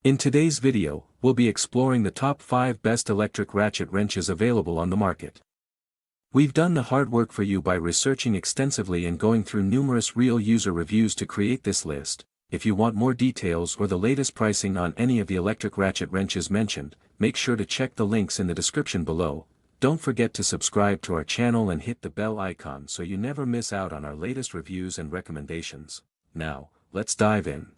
In today's video, we'll be exploring the top 5 best electric ratchet wrenches available on the market. We've done the hard work for you by researching extensively and going through numerous real user reviews to create this list. If you want more details or the latest pricing on any of the electric ratchet wrenches mentioned, make sure to check the links in the description below. Don't forget to subscribe to our channel and hit the bell icon so you never miss out on our latest reviews and recommendations. Now, let's dive in.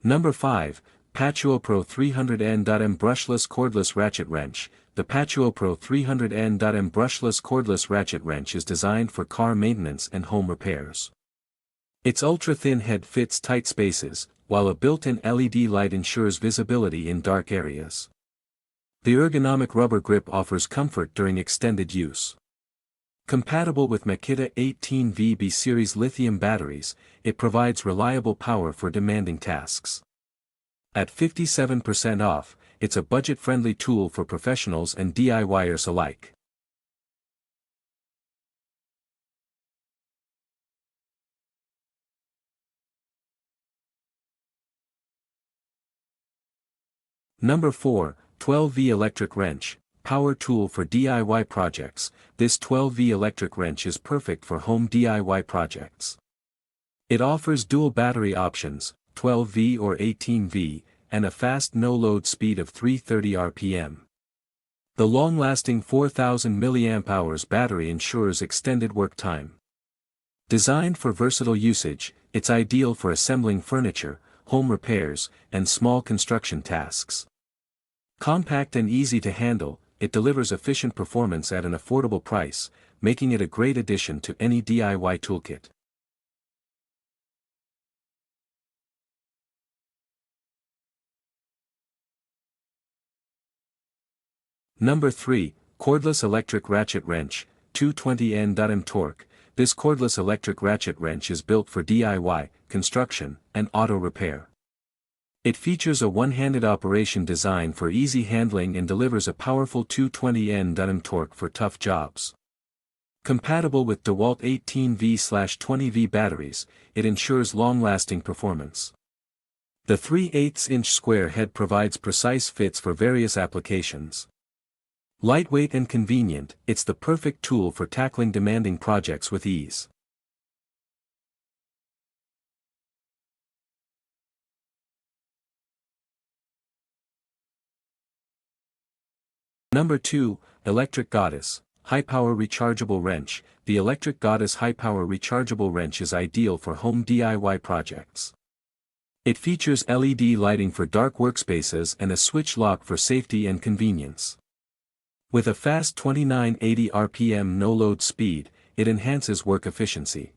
Number 5, PATUOPRO 300N.M Brushless Cordless Ratchet Wrench. The PATUOPRO 300N.M Brushless Cordless Ratchet Wrench is designed for car maintenance and home repairs. Its ultra-thin head fits tight spaces, while a built-in LED light ensures visibility in dark areas. The ergonomic rubber grip offers comfort during extended use. Compatible with Makita 18V B series lithium batteries, it provides reliable power for demanding tasks. At 57% off, it's a budget-friendly tool for professionals and DIYers alike. Number 4, 12V Electric Wrench. Power tool for DIY projects. This 12V electric wrench is perfect for home DIY projects. It offers dual battery options, 12V or 18V, and a fast no-load speed of 330 RPM. The long-lasting 4000 mAh battery ensures extended work time. Designed for versatile usage, it's ideal for assembling furniture, home repairs, and small construction tasks. Compact and easy to handle, it delivers efficient performance at an affordable price, making it a great addition to any DIY toolkit. Number 3, Cordless Electric Ratchet Wrench, 220N.M Torque. This cordless electric ratchet wrench is built for DIY, construction, and auto repair. It features a one-handed operation designed for easy handling and delivers a powerful 220N.M torque for tough jobs. Compatible with DeWalt 18V/20V batteries, it ensures long-lasting performance. The 3/8-inch square head provides precise fits for various applications. Lightweight and convenient, it's the perfect tool for tackling demanding projects with ease. Number 2, Electric Goddess, High-Power Rechargeable Wrench. The Electric Goddess High-Power Rechargeable Wrench is ideal for home DIY projects. It features LED lighting for dark workspaces and a switch lock for safety and convenience. With a fast 2980 RPM no-load speed, it enhances work efficiency.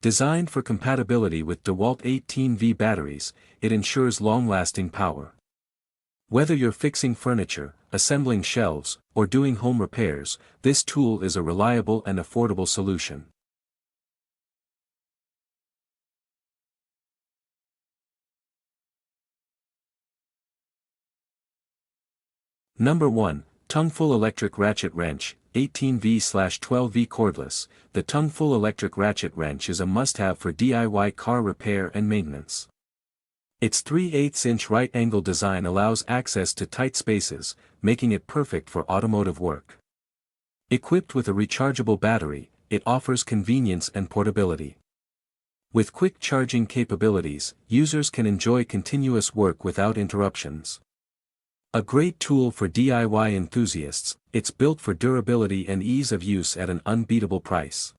Designed for compatibility with DeWalt 18V batteries, it ensures long-lasting power. Whether you're fixing furniture, assembling shelves, or doing home repairs, this tool is a reliable and affordable solution. Number 1, Tungfull Electric Ratchet Wrench, 18V/12V Cordless. The Tungfull Electric Ratchet Wrench is a must-have for DIY car repair and maintenance. Its 3/8-inch right-angle design allows access to tight spaces, making it perfect for automotive work. Equipped with a rechargeable battery, it offers convenience and portability. With quick charging capabilities, users can enjoy continuous work without interruptions. A great tool for DIY enthusiasts, it's built for durability and ease of use at an unbeatable price.